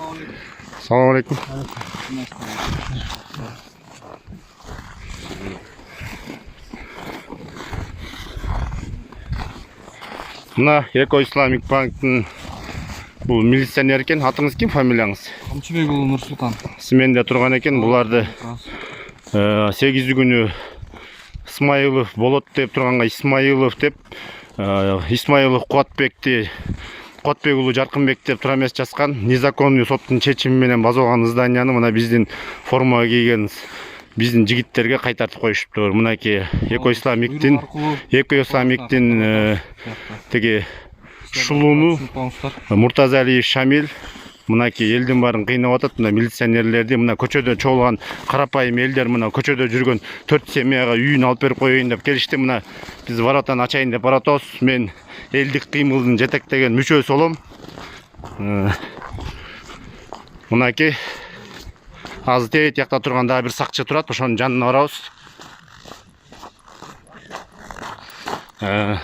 Assalamu alaikum. Мына Эко Исламик банктың бұл милиционер екен. Атыңыз кім, фамилияңыз? Камчыбекұлы Нұрсұлтан. Сменде тұрған екен. Бұларды 8 күні Исмаилов болот деп тұрғанға Исмаилов деп, Исмаилов Қуатбекұлы Жарқынбек деп тұра емес жазған. Незаконный соттың шешіміменен базылған зданияны мына біздің формаға киген біздің жігіттерге қайтартып қойышыптыр. Мынаке Эко Исламиктің теге Шулуну Муртазалиев Шамил мынаке елдің барын қиынап атат. Мына милиционерлерді мына көчөдө чогулган карапайым элдер мына көчөдө жүргөн 4 семьяга үйүн алып берип коеюн деп келишти. Мына биз воротаны ачайын деп баратабыз. Мен элдик кыймылдын жетектеген мүчөсү болом. Мынаке азыр тейт якта турган дагы бир сакчы турат. Ошонун жанына барабыз.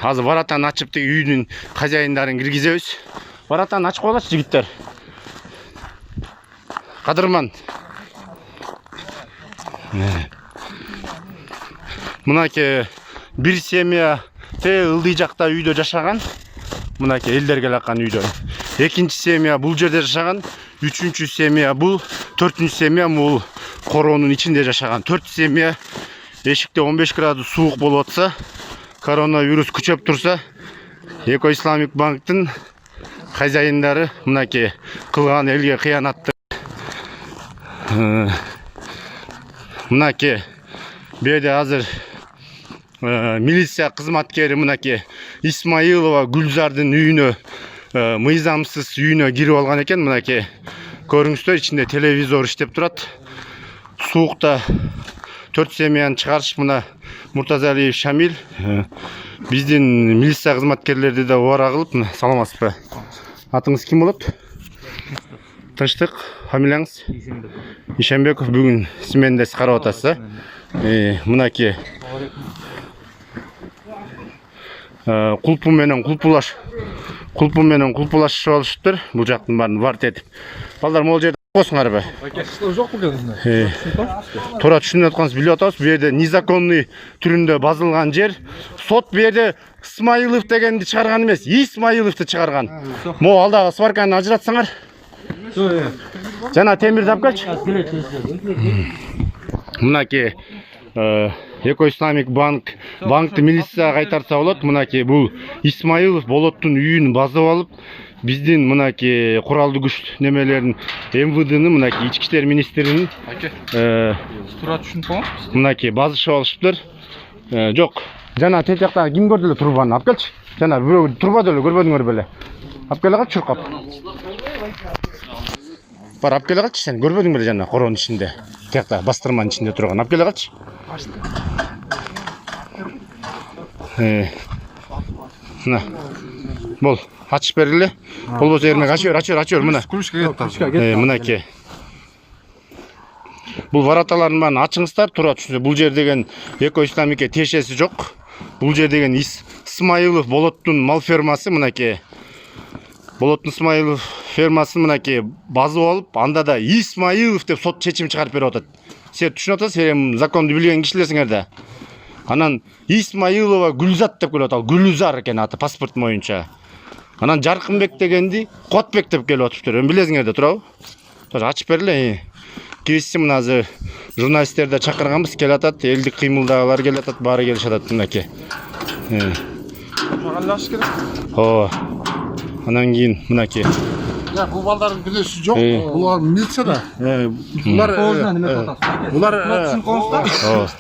Азыр воротаны ачып теги үйдүн хозяиндарын киргизебиз. Воротаны ачып койлачы жигиттер. Кадырман. Мынаке бир семья ылдый жакта үйдө жашаган. Мынаке элдер келакан үйдө. Экинчи семья бул жерде жашаган. Үчүнчү семья бул, төртүнчү семья бул короонун ичинде жашаган. 4 семья эшикте 15 градус суук болуп атса, коронавирус күчөп турса, Эко Исламик банктын хозяиндары мынаке кылган элге кыянатты. Мынаке берде азыр милиция кызматкери мынаке Исмаилова Гүлзардын үйүнө мыйзамсыз үйүнө кирип алган экен. Мынаке көрүңүздөр, ичинде телевизор иштеп турат. Суукта 4 семьяны чыгарышып мына Муртазалиев Шамил биздин милиция кызматкерлерди да убара кылып. Саламатсызбы? Атыңыз ким болот? Тынчтык. Фамилияңыз? Ишенбеков. Бүгүн сменде карап атасыз. Мынаке кулпу менен кулпулашып алышыптыр. Бул жактын баарын варт этип. Балдар могул жерде косуңарбы? Жок бул жерде. Туура түшүнүп аткансыз, билип атабыз. Бул жерде незаконный түрүндө базылган жер. Сот бул жерде Исмаилов дегенди чыгарган эмес, Исмаиловду чыгарган. Могу алдагы сварканы ажыратсаңар. Жана темирди алып келчи. Мынаке Эко Исламик банкты милицияга кайтарса болот. Мынаке бул Исмаилов болоттун үйүн базып алып, биздин мынаке куралдуу күч немелерин МВДнын мынаке ички иштер министринин Тура түшүнүп калыңыз. мынаке базышып алышыптыр. Жок. Жана тет жакта ким көрдү эле турбаны алып келчи. Жана бирөө турбады эле, көрбөдүңөр беле. Алып келе калчы чуркап. Бар алып келе калчы, сен көрбөдүң беле жана короонун ичинде. Тиякта бастырманын ичинде турган. Алып келе калчы. Мына. Бол, ачып бергиле. Болбосо эрмек ачыр, мына. Мынаке. Бул вороталардын баарын ачыңыздар, туура түшүнсө. Бул жер деген Эко Исламикке тиешеси жок. Бул жер деген Исмаилов болоттун мал фермасы мынаке. Болоттун Исмаилов фермасын мынаке базып алып, анда да Исмаилов деп сот чечим чыгарып берип атат. Сен түшүнүп атасың, сен законду билген кишилерсиңер да. Анан Исмаилова Гүлзат деп келип атат. Гүлзар экен аты паспорт боюнча. Анан Жаркынбек дегенди Котбек деп келип атыптыр. Билесиңер да, туурабы? Ачып бергиле. Киришти мына азыр журналисттерди чакырганбыз, келип атат, элдик кыймылдагылар келип атат, баары келишип атат мынаке. Ачыш керек. Анан кийин мынаке. Бул балдардын билеси жок. Булар милицияда. Булар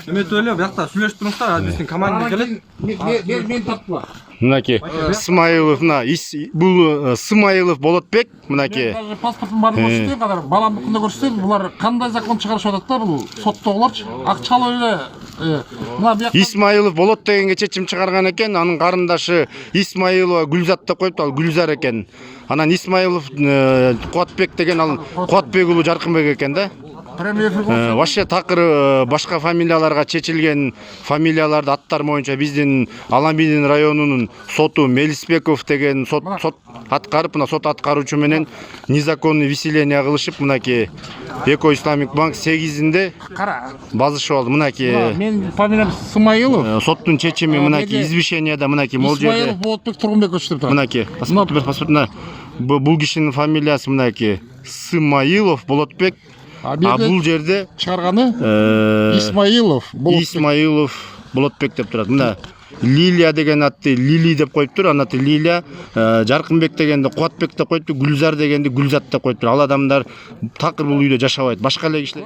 Эметип эле буякта сүйлөшүп туруңуздар, биздин команда келет. Мен таптыла. Мынаке Исмаилов, бул Исмаилов Болотбек мынаке. Паспортун баарын көрсөтөм, кадар баламдыкында көрсөтөм. Булар кандай закон чыгарышып атат да, бул соттогуларчы. Акчалуу эле мына буякта Исмаилов Болот дегенге чечим чыгарган экен. Анын карындашы Исмаилова Гүлзат деп коюпту, ал Гүлзар экен. Анан Исмаилов Куатбек деген ал Куатбекұлы Жаркынбек экен да. Прямой эфир болса. Вообще такыр башка фамилияларга чечилген фамилияларды аттар боюнча биздин Аламбидин районунун соту Мелисбеков деген сот аткарып, мына сот аткаруучу менен незаконный выселение кылышып, мынакей Эко Исламик банк 8-inde Кара. базышып алды. Мынакей Мен фамилиям Смайылов. соттун чечими мынакей извещениеда мынакей могул жерде. Исмаилов Болотбек Тургунбекович деп турат. Мынакей паспортуна бул кишинин фамилиясы мынакей Смайылов Болотбек. А бул жерде чыгарганы Исмаилов Болотбек. Исмаилов Болотбек деп турат. Мына Лилия деген атты Лили деп коюптур, анаты Лилия, Жаркынбек дегенди Кубатбек деп коюптур, Гүлзар дегенди Гүлзат деп коюптур. Ал адамдар такыр бул үйдө жашабайт. Башка эле кишилер